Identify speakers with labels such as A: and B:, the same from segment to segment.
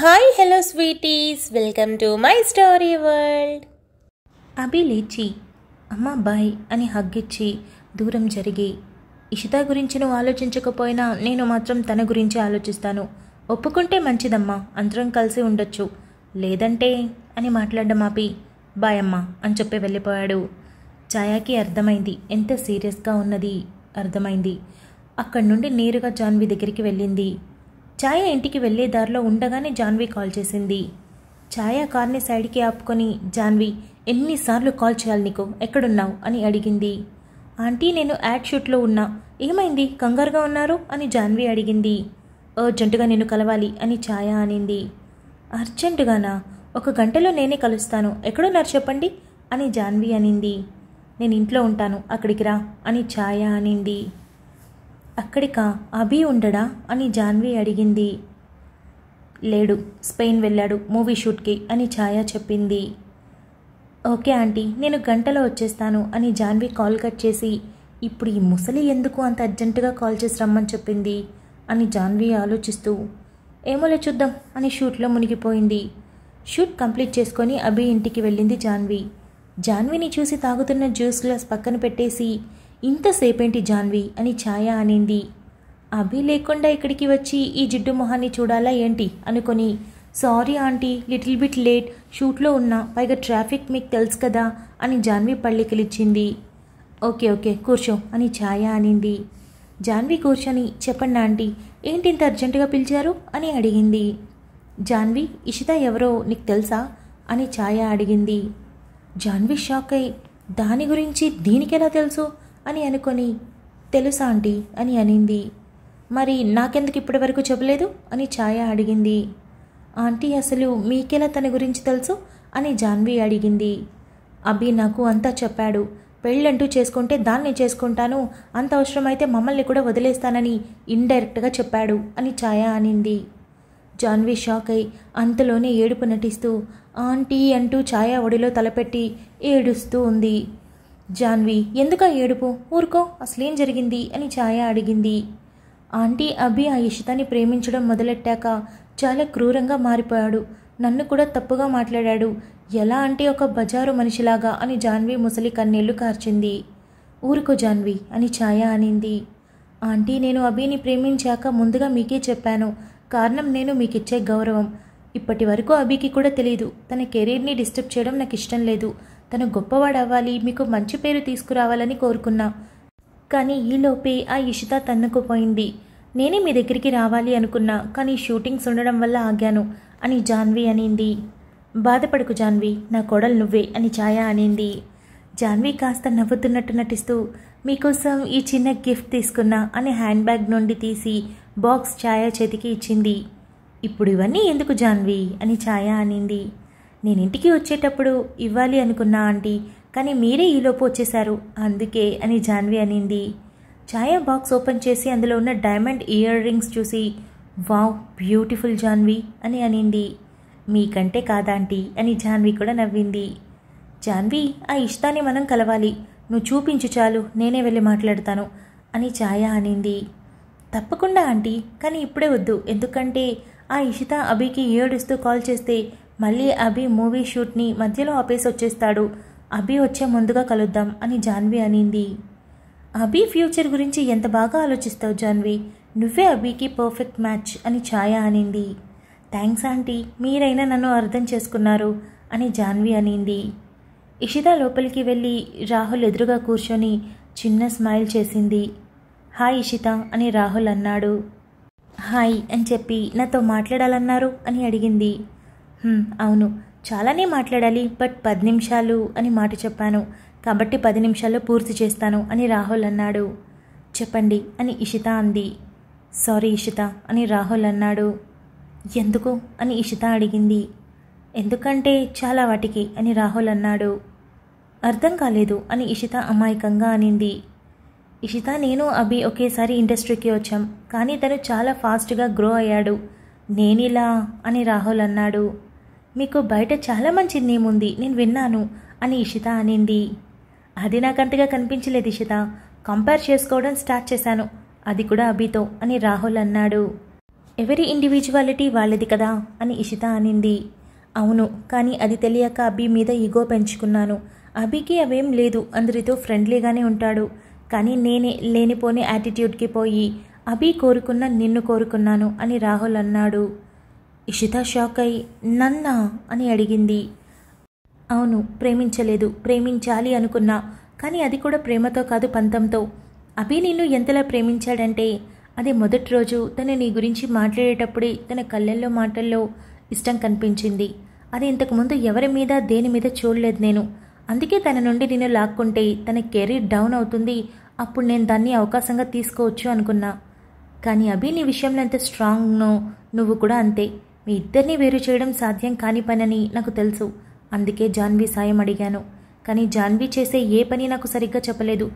A: Hi hello sweeties, welcome to my story world.
B: Abhi లేచి అమ్మ bye అని హగ్గిచ్చి దూరం జరిగి, ఇషితా గురించి నువ్వు ఆలోచించకపోయినా నేను మాత్రం తన గురించి ఆలోచిస్తాను. ఒప్పుకుంటే మంచిదమ్మా, అందరం కలిసి ఉండొచ్చు. లేదంటే అని మాట్లాడడం ఆపి బాయ్ అమ్మా అని చెప్పి వెళ్ళిపోయాడు. ఛాయాకి అర్థమైంది, ఎంత సీరియస్గా ఉన్నది అర్థమైంది. అక్కడి నుండి నేరుగా జాన్వి దగ్గరికి వెళ్ళింది. ఛాయ ఇంటికి వెళ్ళే దారిలో ఉండగానే జాన్వి కాల్ చేసింది. ఛాయ కార్ని సైడ్కి ఆపుకొని, జాన్వి ఎన్నిసార్లు కాల్ చేయాలి నీకు, ఎక్కడున్నావు అని అడిగింది. ఆంటీ నేను యాడ్ షూట్లో ఉన్నా. ఏమైంది, కంగారుగా ఉన్నారు అని జాన్వి అడిగింది. అర్జెంటుగా నిన్ను కలవాలి అని ఛాయ అనింది. అర్జెంటుగానా? 1 గంటలో నేనే కలుస్తాను, ఎక్కడున్నారు చెప్పండి అని జాన్వి అనింది. నేను ఇంట్లో ఉంటాను, అక్కడికి రా అని ఛాయ అనింది. అక్కడికా, అభి ఉండడా అని జాన్వి అడిగింది. లేడు, స్పెయిన్ వెళ్ళాడు మూవీ షూట్కి అని ఛాయ చెప్పింది. ఓకే ఆంటీ, నేను గంటలో వచ్చేస్తాను అని జాన్వి కాల్ కట్ చేసి, ఇప్పుడు ఈ ముసలి ఎందుకు అంత అర్జెంటుగా కాల్ చేసి రమ్మని చెప్పింది అని జాన్వి ఆలోచిస్తూ, ఏమోలే చూద్దాం అని షూట్లో మునిగిపోయింది. షూట్ కంప్లీట్ చేసుకొని అభి ఇంటికి వెళ్ళింది జాన్వి. జాన్విని చూసి తాగుతున్న జ్యూస్ గ్లాస్ పక్కన పెట్టేసి, ఇంతసేపేంటి జాన్వి అని ఛాయ అనింది. అభి లేకుండా ఇక్కడికి వచ్చి ఈ జిడ్డు మొహాన్ని చూడాలా ఏంటి అనుకొని, sorry aunty, little bit late, షూట్లో ఉన్నా, పైగా ట్రాఫిక్ మీకు తెలుసు కదా అని జాన్వి పళ్ళికిలిచ్చింది. ఓకే ఓకే కూర్చో అని ఛాయ అనింది. జాన్వి కూర్చొని, చెప్పండి ఆంటీ, ఏంటి ఇంత అర్జెంటుగా పిలిచారు అని అడిగింది. జాన్వి, ఇషితా ఎవరో నీకు తెలుసా అని ఛాయ అడిగింది. జాన్వి షాక్ అయి, దాని గురించి దీనికెలా తెలుసు అని అనుకొని, తెలుసా ఆంటీ అని అనింది. మరి నాకెందుకు ఇప్పటి వరకు చెప్పలేదు అని ఛాయ అడిగింది. ఆంటీ అసలు మీకెలా తన గురించి తెలుసు అని జాన్వి అడిగింది. అభి నాకు అంతా చెప్పాడు, పెళ్ళంటూ చేసుకుంటే దాన్ని చేసుకుంటాను, అంత అవసరమైతే మమ్మల్ని కూడా వదిలేస్తానని ఇండైరెక్ట్గా చెప్పాడు అని ఛాయ అనింది. జాన్వి షాక్ అయి అంతలోనే ఏడుపు నటిస్తూ ఆంటీ అంటూ ఛాయ ఒడిలో తలపెట్టి ఏడుస్తూ ఉంది. జాన్వి, ఎందుకా ఏడుపు, ఊరుకో, అసలేం జరిగింది అని ఛాయ అడిగింది. ఆంటీ, అభి ఆ ఇషితాని ప్రేమించడం మొదలెట్టాక చాలా క్రూరంగా మారిపోయాడు, నన్ను కూడా తప్పుగా మాట్లాడాడు, ఎలా అంటే ఒక బజారు మనిషిలాగా అని జాన్వి ముసలి కన్నీళ్లు కార్చింది. ఊరుకో జాన్వి అని ఛాయ అనింది. ఆంటీ, నేను అభిని ప్రేమించాక ముందుగా మీకే చెప్పాను, కారణం నేను మీకిచ్చే గౌరవం. ఇప్పటి వరకు అభికి కూడా తెలీదు, తన కెరీర్ని డిస్టర్బ్ చేయడం నాకు ఇష్టం లేదు, తను గొప్పవాడవ్వాలి, మీకు మంచి పేరు తీసుకురావాలని కోరుకున్నా. కానీ ఈలోపే ఆ ఇషిత తన్నుకుపోయింది. నేనే మీ దగ్గరికి రావాలి అనుకున్నా, కానీ షూటింగ్స్ ఉండడం వల్ల ఆగాను అని జాన్వి అనింది. బాధపడకు జాన్వి, నా కోడలు నువ్వే అని ఛాయ అనింది. జాన్వి కాస్త నవ్వుతున్నట్టు నటిస్తూ, మీకోసం ఈ చిన్న గిఫ్ట్ తీసుకున్నా అని హ్యాండ్ బ్యాగ్ నుండి తీసి బాక్స్ ఛాయ చేతికి ఇచ్చింది. ఇప్పుడు ఇవన్నీ ఎందుకు జాన్వి అని ఛాయ అనింది. నేను ఇంటికి వచ్చేటప్పుడు ఇవ్వాలి అనుకున్నా ఆంటీ, కానీ మీరే ఈలోపు వచ్చేశారు, అందుకే అని జాన్వి అనింది. ఛాయ బాక్స్ ఓపెన్ చేసి అందులో ఉన్న డైమండ్ ఇయర్ రింగ్స్ చూసి, వావ్ బ్యూటిఫుల్ జాన్వి అని అనింది. మీకంటే కాదాంటీ అని జాన్వి కూడా నవ్వింది. జాన్వి, ఆ ఇష్టాన్ని మనం కలవాలి, నువ్వు చూపించు చాలు, నేనే వెళ్ళి మాట్లాడతాను అని ఛాయ అనింది. తప్పకుండా ఆంటీ, కానీ ఇప్పుడే వద్దు, ఎందుకంటే ఆ ఇషిత అభికి ఏడుస్తూ కాల్ చేస్తే మళ్ళీ అభి మూవీ షూట్ని మధ్యలో ఆపేసి వచ్చేస్తాడు, అభి వచ్చే ముందుగా కలుద్దాం అని జాన్వి అనింది. అభి ఫ్యూచర్ గురించి ఎంత బాగా ఆలోచిస్తావు జాన్వి, నువ్వే అభికి పర్ఫెక్ట్ మ్యాచ్ అని ఛాయ అనింది. థ్యాంక్స్ ఆంటీ, మీరైనా నన్ను అర్థం చేసుకున్నారు అని జాన్వి అనింది. ఇషిత లోపలికి వెళ్ళి రాహుల్ ఎదురుగా కూర్చొని చిన్న స్మైల్ చేసింది. హాయ్ ఇషిత అని రాహుల్ అన్నాడు. హాయ్ అని చెప్పి నాతో మాట్లాడాలన్నారు అని అడిగింది. అవును, చాలానే మాట్లాడాలి, బట్ 10 నిమిషాలు అని మాట చెప్పాను, కాబట్టి 10 నిమిషాల్లో పూర్తి చేస్తాను అని రాహుల్ అన్నాడు. చెప్పండి అని ఇషిత అంది. సారీ ఇషిత అని రాహుల్ అన్నాడు. ఎందుకు అని ఇషిత అడిగింది. ఎందుకంటే చాలా వాటికి అని రాహుల్ అన్నాడు. అర్థం కాలేదు అని ఇషిత అమాయకంగా అనింది. ఇషిత, నేను అభి ఒకేసారి ఇండస్ట్రీకి వచ్చాం, కానీ తను చాలా ఫాస్ట్గా గ్రో అయ్యాడు, నేనిలా అని రాహుల్ అన్నాడు. మీకు బయట చాలా మంచి నేమ్ ఉంది, నేను విన్నాను అని ఇషిత అనింది. అది నాకంతగా కనిపించలేదు ఇషిత, కంపేర్ చేసుకోవడం స్టార్ట్ చేశాను, అది కూడా అభితో అని రాహుల్ అన్నాడు. ఎవరి ఇండివిజువాలిటీ వాళ్ళది కదా అని ఇషిత అనింది. అవును, కానీ అది తెలియక అభి మీద ఈగో పెంచుకున్నాను. అభికి అవేం లేదు, అందరితో ఫ్రెండ్లీగానే ఉంటాడు. కానీ నేనే లేనిపోని యాటిట్యూడ్కి పోయి అభి కోరుకున్న నిన్ను కోరుకున్నాను అని రాహుల్ అన్నాడు. ఇషిత షాక్ అయి నన్నా అని అడిగింది. అవును, ప్రేమించలేదు, ప్రేమించాలి అనుకున్నా, కానీ అది కూడా ప్రేమతో కాదు, పంతంతో. అభి నిన్ను ఎంతలా ప్రేమించాడంటే అది మొదటి రోజు తను నీ గురించి మాట్లాడేటప్పుడే తన కళ్ళల్లో మాటల్లో ఇష్టం కనిపించింది. అది ఇంతకుముందు ఎవరి మీద దేని మీద చూడలేదు నేను. అందుకే తన నుండి నిన్ను లాక్కుంటే తన కెరీర్ డౌన్ అవుతుంది, అప్పుడు నేను దాన్ని అవకాశంగా తీసుకోవచ్చు అనుకున్నా. కానీ అభి నీ విషయంలో ఎంత స్ట్రాంగ్నో నువ్వు కూడా అంతే. మీ ఇద్దరిని వేరు చేయడం సాధ్యం కాని పనని నాకు తెలుసు. అందుకే జాన్వి సాయం అడిగాను. కానీ జాన్వి చేసే ఏ పని నాకు సరిగ్గా చెప్పలేదు.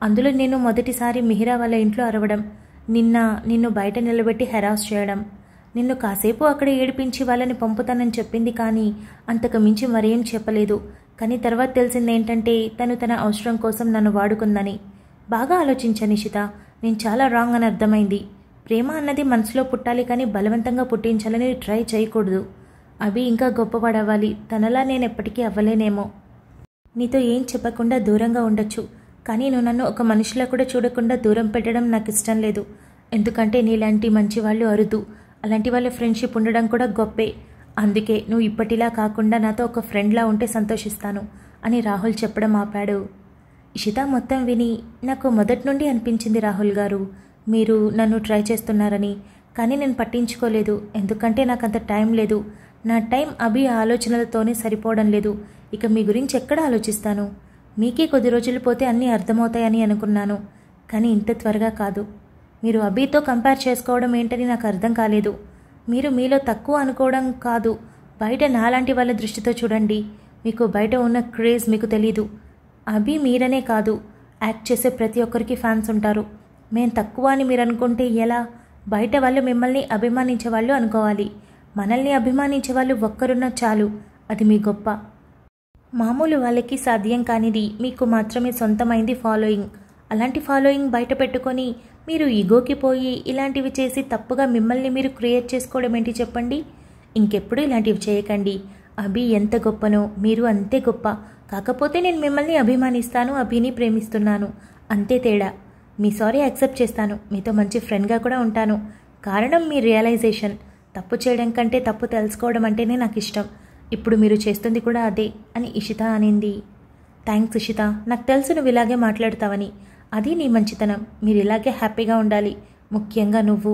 B: అందులో నేను మొదటిసారి మిహిరా వాళ్ళ ఇంట్లో అరవడం, నిన్ను బయట నిలబెట్టి హెరాస్ చేయడం, నిన్ను కాసేపు అక్కడ ఏడిపించి వాళ్ళని పంపుతానని చెప్పింది, కానీ అంతకు మించి మరేం చెప్పలేదు. కానీ తర్వాత తెలిసిందేంటంటే తను తన అవసరం కోసం నన్ను వాడుకుందని. బాగా ఆలోచించాను ఇషిత, నేను చాలా రాంగ్ అని అర్థమైంది. ప్రేమ అన్నది మనసులో పుట్టాలి, కానీ బలవంతంగా పుట్టించాలని ట్రై చేయకూడదు. అభి ఇంకా గొప్పవాడవ్వాలి, తనలా నేను ఎప్పటికీ అవ్వలేనేమో. నీతో ఏం చెప్పకుండా దూరంగా ఉండొచ్చు, కానీ నువ్వు నన్ను ఒక మనిషిలా కూడా చూడకుండా దూరం పెట్టడం నాకు ఇష్టం లేదు. ఎందుకంటే నీలాంటి మంచి వాళ్ళు అరుదు, అలాంటి వాళ్ళ ఫ్రెండ్షిప్ ఉండడం కూడా గొప్పే. అందుకే నువ్వు ఇప్పటిలా కాకుండా నాతో ఒక ఫ్రెండ్లా ఉంటే సంతోషిస్తాను అని రాహుల్ చెప్పడం ఆపాడు. ఇషిత మొత్తం విని, నాకు మొదటి నుండి అనిపించింది రాహుల్ గారు, మీరు నన్ను ట్రై చేస్తున్నారని. కానీ నేను పట్టించుకోలేదు, ఎందుకంటే నాకు అంత టైం లేదు. నా టైం అభి ఆలోచనలతోనే సరిపోవడం లేదు. ఇక మీ గురించి ఎక్కడ ఆలోచిస్తాను? మీకే కొద్ది రోజులు పోతే అన్నీ అర్థమవుతాయని అనుకున్నాను, కానీ ఇంత త్వరగా కాదు. మీరు అభితో కంపేర్ చేసుకోవడం ఏంటని నాకు అర్థం కాలేదు. మీరు మీలో తక్కువ అనుకోవడం కాదు, బయట నాలాంటి వాళ్ళ దృష్టితో చూడండి. మీకు బయట ఉన్న క్రేజ్ మీకు తెలీదు. అభి మీరనే కాదు, యాక్ట్ చేసే ప్రతి ఒక్కరికి ఫ్యాన్స్ ఉంటారు. మేం తక్కువ అని మీరు అనుకుంటే ఎలా? బయట వాళ్ళు మిమ్మల్ని అభిమానించే వాళ్ళు అనుకోవాలి. మనల్ని అభిమానించే వాళ్ళు ఒక్కరున్నా చాలు, అది మీ గొప్ప. మామూలు వాళ్ళకి సాధ్యం కానిది మీకు మాత్రమే సొంతమైంది ఫాలోయింగ్. అలాంటి ఫాలోయింగ్ బయట పెట్టుకొని మీరు ఈగోకి పోయి ఇలాంటివి చేసి తప్పుగా మిమ్మల్ని మీరు క్రియేట్ చేసుకోవడం ఏంటి చెప్పండి? ఇంకెప్పుడు ఇలాంటివి చేయకండి. అభి ఎంత గొప్పనో మీరు అంతే గొప్ప. కాకపోతే నేను మిమ్మల్ని అభిమానిస్తాను, అభిని ప్రేమిస్తున్నాను, అంతే తేడా. మీ సారీ యాక్సెప్ట్ చేస్తాను, మీతో మంచి ఫ్రెండ్గా కూడా ఉంటాను. కారణం మీ రియలైజేషన్. తప్పు చేయడం కంటే తప్పు తెలుసుకోవడం అంటేనే నాకు ఇష్టం. ఇప్పుడు మీరు చేస్తుంది కూడా అదే అని ఇషిత అనింది. థ్యాంక్స్ ఇషిత, నాకు తెలుసు నువ్వు ఇలాగే మాట్లాడతావని. అది నీ మంచితనం. మీరు ఇలాగే హ్యాపీగా ఉండాలి, ముఖ్యంగా నువ్వు.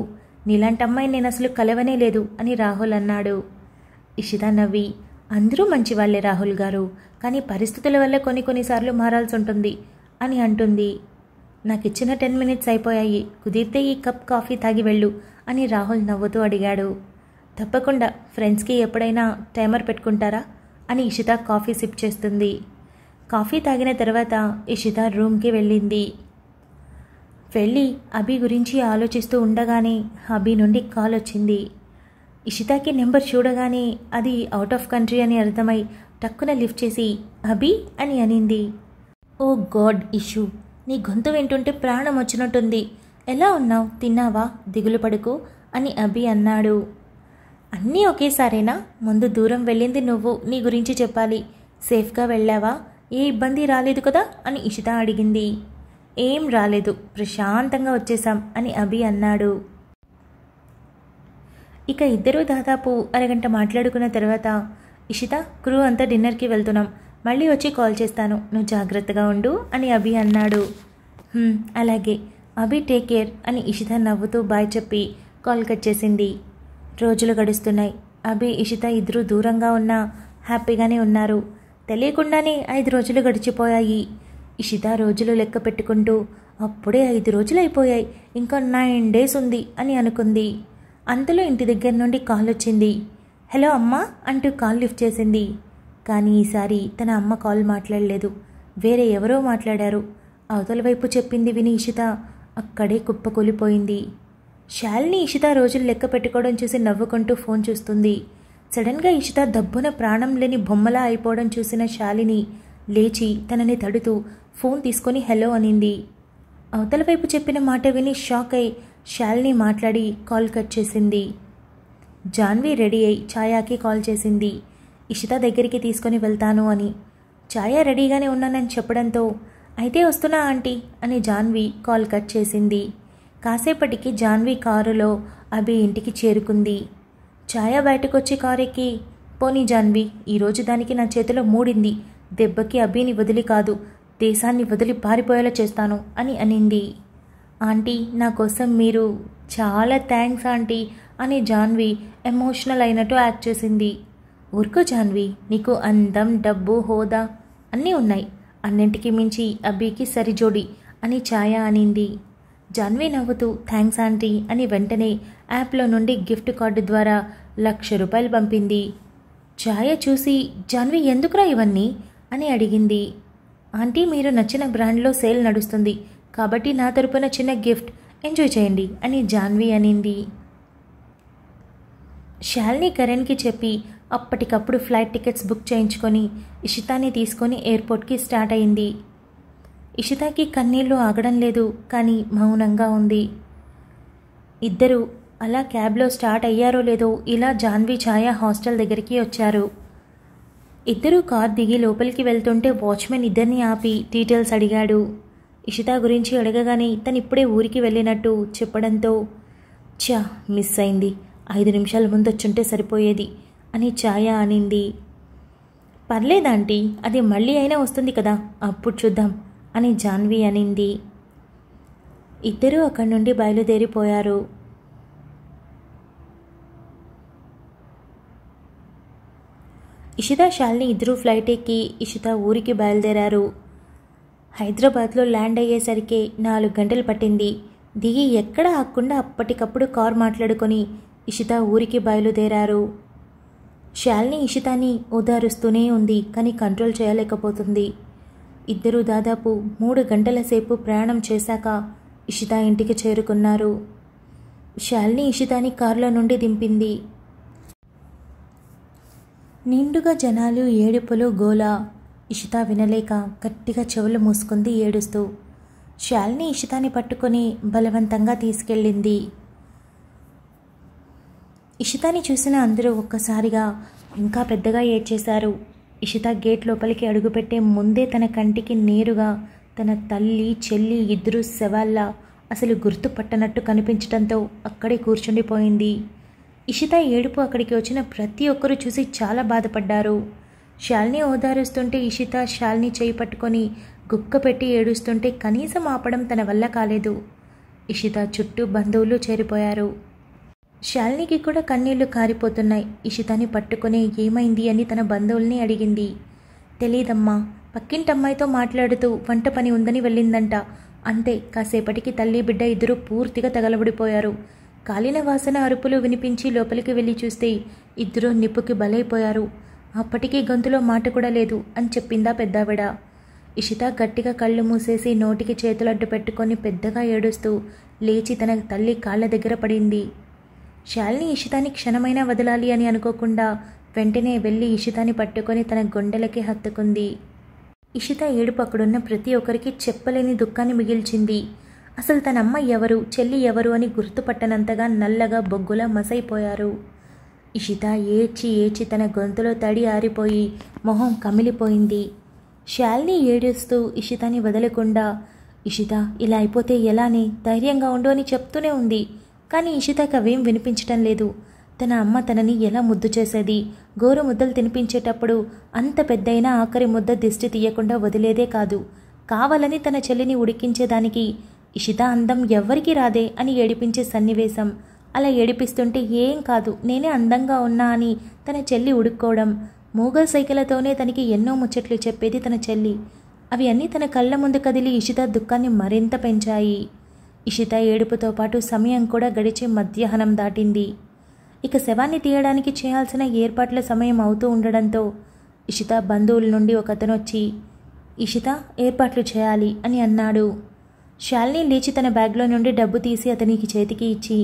B: నీలాంటి అమ్మాయిని నేను అసలు కలవనే లేదు అని రాహుల్ అన్నాడు. ఇషిత నవ్వి, అందరూ మంచివాళ్లే రాహుల్ గారు, కానీ పరిస్థితుల వల్ల కొన్నిసార్లు మారాల్సి ఉంటుంది అని అంటుంది. నాకు ఇచ్చిన 10 minutes అయిపోయాయి, కుదిరితే ఈ కప్ కాఫీ తాగి వెళ్ళు అని రాహుల్ నవ్వుతూ అడిగాడు. తప్పకుండా, ఫ్రెండ్స్కి ఎప్పుడైనా టైమర్ పెట్టుకుంటారా అని ఇషిత కాఫీ సిప్ చేస్తుంది. కాఫీ తాగిన తర్వాత ఇషిత రూమ్కి వెళ్ళింది. వెళ్ళి అభి గురించి ఆలోచిస్తూ ఉండగానే అభి నుండి కాల్ వచ్చింది. ఇషితకి నెంబర్ చూడగానే అది అవుట్ ఆఫ్ కంట్రీ అని అర్థమై టక్కున లిఫ్ట్ చేసి అభి అని అనింది. ఓ గాడ్ ఇష్యూ, నీ గొంతు వింటుంటే ప్రాణం వచ్చినట్టుంది. ఎలా ఉన్నావు, తిన్నావా, దిగులు పడుకు అని అభి అన్నాడు. అన్నీ ఒకేసారేనా? ముందు దూరం వెళ్ళింది నువ్వు, నీ గురించి చెప్పాలి. సేఫ్గా వెళ్ళావా? ఏ ఇబ్బంది రాలేదు కదా అని ఇషిత అడిగింది. ఏం రాలేదు, ప్రశాంతంగా వచ్చేసాం అని అభి అన్నాడు. ఇక ఇద్దరూ దాదాపు అరగంట మాట్లాడుకున్న తర్వాత, ఇషిత, క్రూ అంతా డిన్నర్కి వెళ్తున్నాం, మళ్ళీ వచ్చి కాల్ చేస్తాను, నువ్వు జాగ్రత్తగా ఉండు అని అభి అన్నాడు. అలాగే అభి, టేక్ కేర్ అని ఇషిత నవ్వుతూ బాయ్ చెప్పి కాల్ కట్ చేసింది. రోజులు గడుస్తున్నాయి. అభి, ఇషిత ఇద్దరు దూరంగా ఉన్నా హ్యాపీగానే ఉన్నారు. తెలియకుండానే 5 రోజులు గడిచిపోయాయి. ఇషిత రోజులు లెక్క పెట్టుకుంటూ అప్పుడే 5 రోజులు అయిపోయాయి, ఇంకా 9 days ఉంది అని అనుకుంది. అంతలో ఇంటి దగ్గర నుండి కాల్ వచ్చింది. హలో అమ్మా అంటూ కాల్ లిఫ్ట్ చేసింది. కానీ ఈసారి తన అమ్మ కాల్ మాట్లాడలేదు, వేరే ఎవరో మాట్లాడారు. అవతల వైపు చెప్పింది విని ఇషిత అక్కడే కుప్పకూలిపోయింది. శాలిని ఇషిత రోజులు లెక్క పెట్టుకోవడం చూసి నవ్వుకుంటూ ఫోన్ చూస్తుంది. సడన్గా ఇషిత దబ్బున ప్రాణం లేని బొమ్మలా అయిపోవడం చూసిన శాలిని లేచి తనని తడుతూ ఫోన్ తీసుకొని హలో అనింది. అవతల వైపు చెప్పిన మాట విని షాక్ అయి శాలిని మాట్లాడి కాల్ కట్ చేసింది. జాన్వి రెడీ అయి ఛాయాకి కాల్ చేసింది. ఇషిత దగ్గరికి తీసుకొని వెళ్తాను అని. ఛాయ రెడీగానే ఉన్నానని చెప్పడంతో అయితే వస్తున్నా ఆంటీ అని జాన్వి కాల్ కట్ చేసింది. కాసేపటికి జాన్వి కారులో అభి ఇంటికి చేరుకుంది. ఛాయ బయటకొచ్చి కారు ఎక్కి, పోనీ జాన్వి, ఈరోజు దానికి నా చేతిలో మూడింది. దెబ్బకి అభిని వదిలి కాదు, దేశాన్ని వదిలి పారిపోయేలా చేస్తాను అని అనింది. ఆంటీ, నా కోసం మీరు చాలా థ్యాంక్స్ ఆంటీ అని జాన్వి ఎమోషనల్ అయినట్టు యాక్ట్ చేసింది. ఊరుకో జాన్వి, నీకు అందం, డబ్బు, హోదా అన్నీ ఉన్నాయి. అన్నింటికి మించి అభికి సరిజోడి అని ఛాయ అనింది. జాన్వి నవ్వుతూ థ్యాంక్స్ ఆంటీ అని వెంటనే యాప్లో నుండి గిఫ్ట్ కార్డు ద్వారా 1,00,000 రూపాయలు పంపింది. ఛాయ చూసి, జాన్వి ఎందుకురా ఇవన్నీ అని అడిగింది. ఆంటీ, మీరు నచ్చిన బ్రాండ్లో సేల్ నడుస్తుంది కాబట్టి నా తరపున చిన్న గిఫ్ట్, ఎంజాయ్ చేయండి అని జాన్వి అనింది. శాలిని కరణ్కి చెప్పి అప్పటికప్పుడు ఫ్లైట్ టికెట్స్ బుక్ చేయించుకొని ఇషితాని తీసుకొని ఎయిర్పోర్ట్కి స్టార్ట్ అయింది. ఇషితాకి కన్నీళ్లు ఆగడం లేదు, కానీ మౌనంగా ఉంది. ఇద్దరు అలా క్యాబ్లో స్టార్ట్ అయ్యారో లేదో ఇలా జాన్వి ఛాయ హాస్టల్ దగ్గరికి వచ్చారు. ఇద్దరూ కార్ దిగి లోపలికి వెళ్తుంటే వాచ్మెన్ ఇద్దరిని ఆపి డీటెయిల్స్ అడిగాడు. ఇషిత గురించి అడగగానే తనిప్పుడే ఊరికి వెళ్ళినట్టు చెప్పడంతో, మిస్ అయింది, 5 నిమిషాల ముందు వచ్చుంటే సరిపోయేది అని ఛాయ అనింది. పర్లేదాంటీ, అది మళ్ళీ అయినా వస్తుంది కదా, అప్పుడు చూద్దాం అని జాన్వి అనింది. ఇద్దరూ అక్కడి నుండి బయలుదేరిపోయారు. ఇషిత, శాలిని ఇద్దరూ ఫ్లైట్ ఎక్కి ఇషిత ఊరికి బయలుదేరారు. హైదరాబాద్లో ల్యాండ్ అయ్యేసరికి 4 గంటలు పట్టింది. దిగి ఎక్కడ ఆగకుండా అప్పటికప్పుడు కార్ మాట్లాడుకొని ఇషిత ఊరికి బయలుదేరారు. శాలిని ఇషితాని ఓదారుస్తూనే ఉంది, కానీ కంట్రోల్ చేయలేకపోతుంది. ఇద్దరూ దాదాపు 3 గంటల సేపు ప్రయాణం చేశాక ఇషిత ఇంటికి చేరుకున్నారు. శాలిని ఇషితాని కారులో నుండి దింపింది. నిండుగా జనాలు, ఏడుపులు, గోల. ఇషిత వినలేక గట్టిగా చెవులు మూసుకుంది ఏడుస్తూ. శాలిని ఇషితాని పట్టుకొని బలవంతంగా తీసుకెళ్ళింది. ఇషితాని చూసిన అందరూ ఒక్కసారిగా ఇంకా పెద్దగా ఏడ్చేశారు. ఇషిత గేట్ లోపలికి అడుగుపెట్టే ముందే తన కంటికి నేరుగా తన తల్లి, చెల్లి ఇద్దరు శవాల్లా అసలు గుర్తుపట్టనట్టు కనిపించడంతో అక్కడే కూర్చుండిపోయింది. ఇషిత ఏడుపు అక్కడికి వచ్చిన ప్రతి ఒక్కరూ చూసి చాలా బాధపడ్డారు. శాలిని ఓదారుస్తుంటే ఇషిత శాలిని చేయి పట్టుకొని గుక్క పెట్టి ఏడుస్తుంటే కనీసం ఆపడం తన వల్ల కాలేదు. ఇషిత చుట్టూ బంధువులు చేరిపోయారు. శాలినికి కూడా కన్నీళ్లు కారిపోతున్నాయి. ఇషితాని పట్టుకుని ఏమైంది అని తన బంధువుల్ని అడిగింది. తెలీదమ్మా, పక్కింటమ్మాయితో మాట్లాడుతూ వంట పని ఉందని వెళ్ళిందంట. అంతే, కాసేపటికి తల్లి బిడ్డ ఇద్దరూ పూర్తిగా తగలబడిపోయారు. కాలిన వాసన, అరుపులు వినిపించి లోపలికి వెళ్ళి చూస్తే ఇద్దరూ నిప్పుకి బలైపోయారు. అప్పటికీ గొంతులో మాట కూడా లేదు అని చెప్పిందా పెద్దావిడ. ఇషిత గట్టిగా కళ్ళు మూసేసి నోటికి చేతులడ్డు పెట్టుకొని పెద్దగా ఏడుస్తూ లేచి తన తల్లి కాళ్ళ దగ్గర పడింది. శాలిని ఇషితాని క్షణమైనా వదలాలి అని అనుకోకుండా వెంటనే వెళ్ళి ఇషితాని పట్టుకొని తన గుండెలకి హత్తుకుంది. ఇషిత ఏడుపు అక్కడున్న ప్రతి ఒక్కరికి చెప్పలేని దుఃఖాన్ని మిగిల్చింది. అసలు తన అమ్మ ఎవరు, చెల్లి ఎవరు అని గుర్తుపట్టనంతగా నల్లగా బొగ్గులా మసైపోయారు. ఇషిత ఏడ్చి ఏడ్చి తన గొంతులో తడి ఆరిపోయి మొహం కమిలిపోయింది. శాలిని ఏడుస్తూ ఇషితాని వదలకుండా, ఇషిత ఇలా అయిపోతే ఎలానే, ధైర్యంగా ఉండు అని చెప్తూనే ఉంది. కానీ ఇషితకి అవేం వినిపించటం లేదు. తన అమ్మ తనని ఎలా ముద్దు చేసేది, గోరు ముద్దలు తినిపించేటప్పుడు అంత పెద్దయిన ఆఖరి ముద్ద దిష్టి తీయకుండా వదిలేదే కాదు. కావాలని తన చెల్లిని ఉడికించేదానికి ఇషిత అందం ఎవ్వరికీ రాదే అని ఏడిపించే సన్నివేశం. అలా ఏడిపిస్తుంటే ఏం కాదు, నేనే అందంగా ఉన్నా అని తన చెల్లి ఉడుక్కోవడం. మూగ సైకిలతోనే తనకి ఎన్నో ముచ్చట్లు చెప్పేది తన చెల్లి. అవి అన్నీ తన కళ్ళ ముందు కదిలి ఇషిత దుఃఖాన్ని మరింత పెంచాయి. ఇషిత ఏడుపుతో పాటు సమయం కూడా గడిచి మధ్యాహ్నం దాటింది. ఇక శవాన్ని తీయడానికి చేయాల్సిన ఏర్పాట్ల సమయం అవుతూ ఉండడంతో ఇషిత బంధువుల నుండి ఒకతను వచ్చి, ఇషిత ఏర్పాట్లు చేయాలి అని అన్నాడు. శాలిని లేచి తన బ్యాగ్లో నుండి డబ్బు తీసి అతనికి చేతికి ఇచ్చి,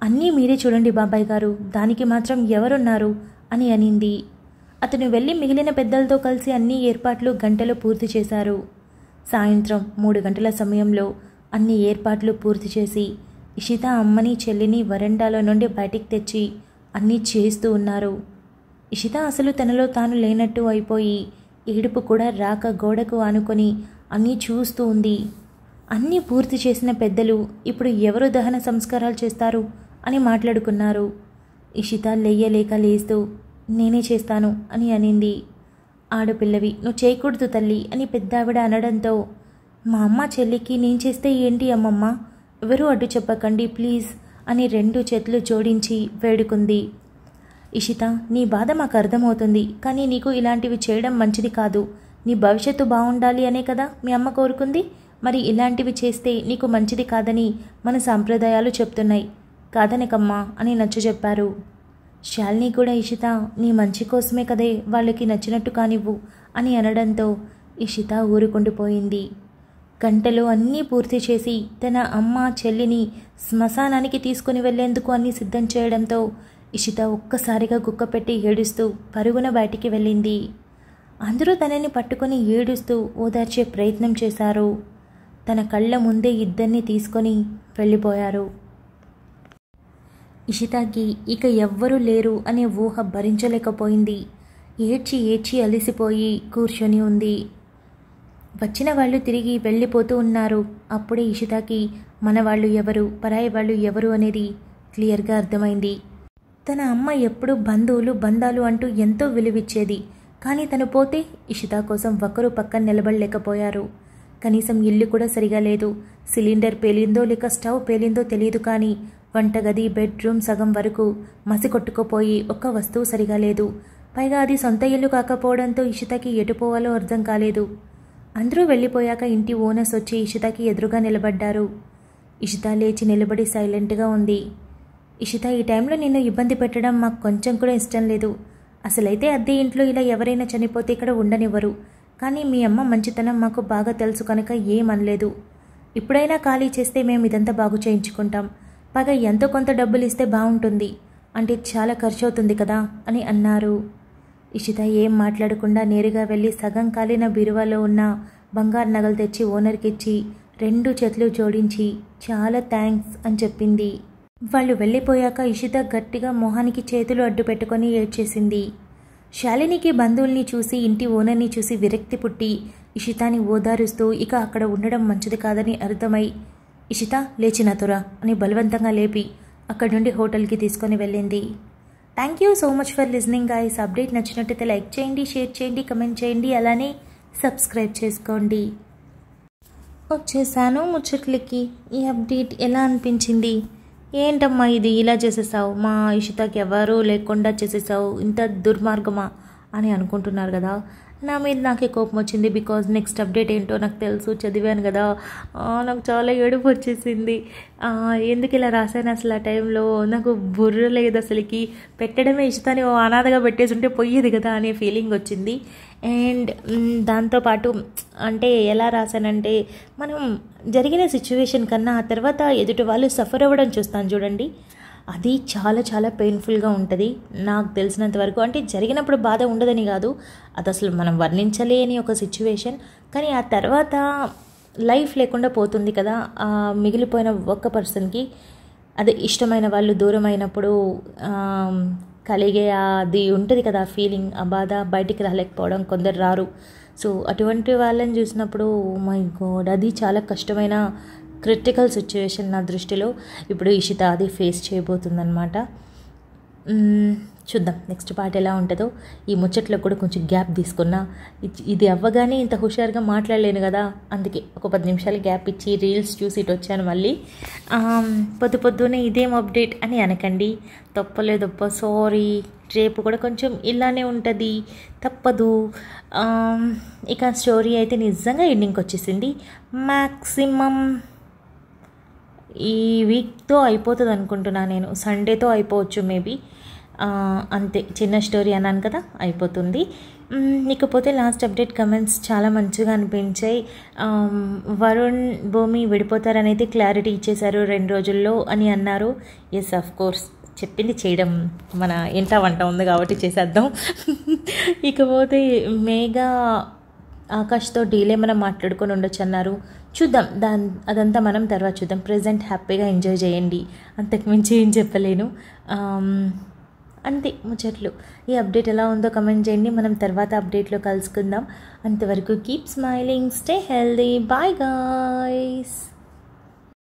B: అన్నీ మీరే చూడండి బాబాయ్ గారు, దానికి మాత్రం ఎవరున్నారు అని అనింది. అతను వెళ్ళి మిగిలిన పెద్దలతో కలిసి అన్ని ఏర్పాట్లు గంటలో పూర్తి చేశారు. సాయంత్రం 3 గంటల సమయంలో అన్ని ఏర్పాట్లు పూర్తి చేసి ఇషిత అమ్మని చెల్లిని వరండాలో నుండి బయటికి తెచ్చి అన్నీ చేస్తూ ఉన్నారు. ఇషిత అసలు తనలో తాను లేనట్టు అయిపోయి ఏడుపు కూడా రాక గోడకు ఆనుకొని అన్నీ చూస్తూ ఉంది. అన్నీ పూర్తి చేసిన పెద్దలు ఇప్పుడు ఎవరు దహన సంస్కారాలు చేస్తారు అని మాట్లాడుకున్నారు. ఇషిత లేయలేక లేస్తూ నేనే చేస్తాను అని అనింది. ఆడపిల్లవి నువ్వు చేయకూడదు తల్లి అని పెద్దావిడ అనడంతో మా అమ్మ చెల్లికి నేను చేస్తే ఏంటి అమ్మమ్మ, ఎవరూ అడ్డు చెప్పకండి ప్లీజ్ అని 2 చేతులు జోడించి వేడుకుంది. ఇషిత నీ బాధ మాకు అర్థమవుతుంది, కానీ నీకు ఇలాంటివి చేయడం మంచిది కాదు. నీ భవిష్యత్తు బాగుండాలి అనే కదా మీ అమ్మ కోరుకుంది. మరి ఇలాంటివి చేస్తే నీకు మంచిది కాదని మన సాంప్రదాయాలు చెప్తున్నాయి. కాదనకమ్మా అని నచ్చజెప్పారు. శాలిని కూడా ఇషిత నీ మంచి కోసమే కదే వాళ్ళకి నచ్చినట్టు కానివ్వు అని అనడంతో ఇషిత ఊరుకుండిపోయింది. గంటలో అన్నీ పూర్తి చేసి తన అమ్మ చెల్లిని శ్మశానానికి తీసుకుని వెళ్లేందుకు అన్నీ సిద్ధం చేయడంతో ఇషిత ఒక్కసారిగా గుక్కపెట్టి ఏడుస్తూ పరుగున బయటికి వెళ్ళింది. అందరూ తనని పట్టుకొని ఏడుస్తూ ఓదార్చే ప్రయత్నం చేశారు. తన కళ్ళ ముందే ఇద్దరిని తీసుకొని వెళ్ళిపోయారు. ఇషితకి ఇక ఎవ్వరూ లేరు అనే ఊహ భరించలేకపోయింది. ఏడ్చి ఏడ్చి అలిసిపోయి కూర్చొని ఉంది. వచ్చిన వాళ్ళు తిరిగి వెళ్ళిపోతూ ఉన్నారు. అప్పుడే ఇషితకి మన వాళ్ళు ఎవరు పరాయి వాళ్ళు ఎవరు అనేది క్లియర్గా అర్థమైంది. తన అమ్మ ఎప్పుడూ బంధువులు బంధాలు అంటూ ఎంతో విలువిచ్చేది. కానీ తను పోతే ఇషిత కోసం ఒకరు పక్కన నిలబడలేకపోయారు. కనీసం ఇల్లు కూడా సరిగా లేదు. సిలిండర్ పేలిందో లేక స్టవ్ పేలిందో తెలియదు, కానీ వంటగది బెడ్రూమ్ సగం వరకు మసి కొట్టుకుపోయి ఒక్క వస్తువు సరిగా లేదు. పైగా అది సొంత ఇల్లు కాకపోవడంతో ఇషితకి ఎటు పోవాలో అర్థం కాలేదు. అందరూ వెళ్ళిపోయాక ఇంటి ఓనర్స్ వచ్చి ఇషితకి ఎదురుగా నిలబడ్డారు. ఇషిత లేచి నిలబడి సైలెంట్గా ఉంది. ఇషిత ఈ టైంలో నిన్ను ఇబ్బంది పెట్టడం మాకు కొంచెం కూడా ఇష్టం లేదు. అసలైతే అద్దె ఇంట్లో ఇలా ఎవరైనా చనిపోతే ఇక్కడ ఉండనివ్వరు. కానీ మీ అమ్మ మంచితనం మాకు బాగా తెలుసు కనుక ఏమనలేదు. ఇప్పుడైనా ఖాళీ చేస్తే మేము ఇదంతా బాగు చేయించుకుంటాం. పైగా ఎంతో కొంత డబ్బులు ఇస్తే బాగుంటుంది. అంటే చాలా ఖర్చు అవుతుంది కదా అని అన్నారు. ఇషిత ఏం మాట్లాడకుండా నేరుగా వెళ్ళి సగం కాలిన బీరువాలో ఉన్న బంగారు నగలు తెచ్చి ఓనర్కి ఇచ్చి 2 చేతులు జోడించి చాలా థ్యాంక్స్ అని చెప్పింది. వాళ్ళు వెళ్ళిపోయాక ఇషిత గట్టిగా మొహానికి చేతులు అడ్డు పెట్టుకొని ఏడ్చేసింది. శాలినికి బంధువుల్ని చూసి ఇంటి ఓనర్ని చూసి విరక్తి పుట్టి ఇషితాని ఓదారుస్తూ ఇక అక్కడ ఉండడం మంచిది కాదని అర్థమై ఇషిత లేచి నాతోరా అని బలవంతంగా లేపి అక్కడి నుండి హోటల్కి తీసుకొని వెళ్ళింది. Thank you so much for listening guys. Update నచ్చినట్టయితే లైక్ చేయండి, షేర్ చేయండి, కమెంట్ చేయండి, అలానే సబ్స్క్రైబ్ చేసుకోండి. వచ్చేసాను ముచ్చట్లకి. ఈ అప్డేట్ ఎలా అనిపించింది? ఏంటమ్మా ఇది ఇలా చేసేసావు, మా ఇషితకి ఎవరు లేకుండా చేసేసావు, ఇంత దుర్మార్గమా అని అనుకుంటున్నారు కదా. నా మీద నాకే కోపం వచ్చింది. బికాజ్ నెక్స్ట్ అప్డేట్ ఏంటో నాకు తెలుసు, చదివాను కదా. నాకు చాలా ఏడుపు వచ్చేసింది. ఎందుకు ఇలా రాశాను అసలు? ఆ టైంలో నాకు బుర్ర లేదు అసలుకి. పెట్టడమే ఇష్టాన్ని అనాథగా పెట్టేసి ఉంటే పోయేది కదా అనే ఫీలింగ్ వచ్చింది. అండ్ దాంతోపాటు అంటే ఎలా రాశానంటే, మనం జరిగిన సిచ్యువేషన్ కన్నా ఆ తర్వాత ఎదుటి వాళ్ళు సఫర్ అవ్వడం చూస్తాను చూడండి, అది చాలా చాలా పెయిన్ఫుల్గా ఉంటుంది నాకు తెలిసినంత వరకు. అంటే జరిగినప్పుడు బాధ ఉండదని కాదు, అది అసలు మనం వర్ణించలేని ఒక సిచ్యువేషన్. కానీ ఆ తర్వాత లైఫ్ లేకుండా పోతుంది కదా మిగిలిపోయిన ఒక్క పర్సన్కి. అదే ఇష్టమైన వాళ్ళు దూరం అయినప్పుడు కలిగే అది ఉంటుంది కదా ఫీలింగ్, ఆ బాధ బయటికి రాలేకపోవడం. కొందరు రారు. సో అటువంటి వాళ్ళని చూసినప్పుడు మై గాడ్, అది చాలా కష్టమైన క్రిటికల్ సిచ్యువేషన్ నా దృష్టిలో. ఇప్పుడు ఇషిత అది ఫేస్ చేయబోతుందన్నమాట. చూద్దాం నెక్స్ట్ పార్ట్ ఎలా ఉంటుందో. ఈ ముచ్చట్లో కూడా కొంచెం గ్యాప్ తీసుకున్నా. ఇది అవ్వగానే ఇంత హుషారుగా మాట్లాడలేను కదా, అందుకే ఒక 10 నిమిషాలు గ్యాప్ ఇచ్చి రీల్స్ చూసి ఇటు వచ్చాను మళ్ళీ. పొద్దునే ఇదేం అప్డేట్ అని అనకండి, తప్పలేదప్ప, సారీ. రేపు కూడా కొంచెం ఇలానే ఉంటుంది, తప్పదు. ఇక స్టోరీ అయితే నిజంగా ఎండింగ్కి వచ్చేసింది. మ్యాక్సిమం ఈ వీక్తో అయిపోతుంది అనుకుంటున్నాను నేను. సండేతో అయిపోవచ్చు మేబీ. అంతే, చిన్న స్టోరీ అన్నాను కదా, అయిపోతుంది. ఇకపోతే లాస్ట్ అప్డేట్ కమెంట్స్ చాలా మంచిగా అనిపించాయి. వరుణ్ భూమి విడిపోతారనేది క్లారిటీ ఇచ్చేశారు 2 రోజుల్లో అని అన్నారు. ఎస్ ఆఫ్ కోర్స్, చెప్పింది చేయడం మన ఇంట వంట ఉంది కాబట్టి చేసేద్దాం. ఇకపోతే మేఘా ఆకాష్తో డీలే మనం మాట్లాడుకొని ఉండొచ్చు అన్నారు. చూద్దాం, అదంతా మనం తర్వాత చూద్దాం. ప్రెజెంట్ హ్యాపీగా ఎంజాయ్ చేయండి, అంతకుమించి ఏం చెప్పలేను. అంతే ముచ్చట్లు. ఈ అప్డేట్ ఎలా ఉందో కమెంట్ చేయండి. మనం తర్వాత అప్డేట్లో కలుసుకుందాం. అంతవరకు keep smiling, stay healthy, bye guys.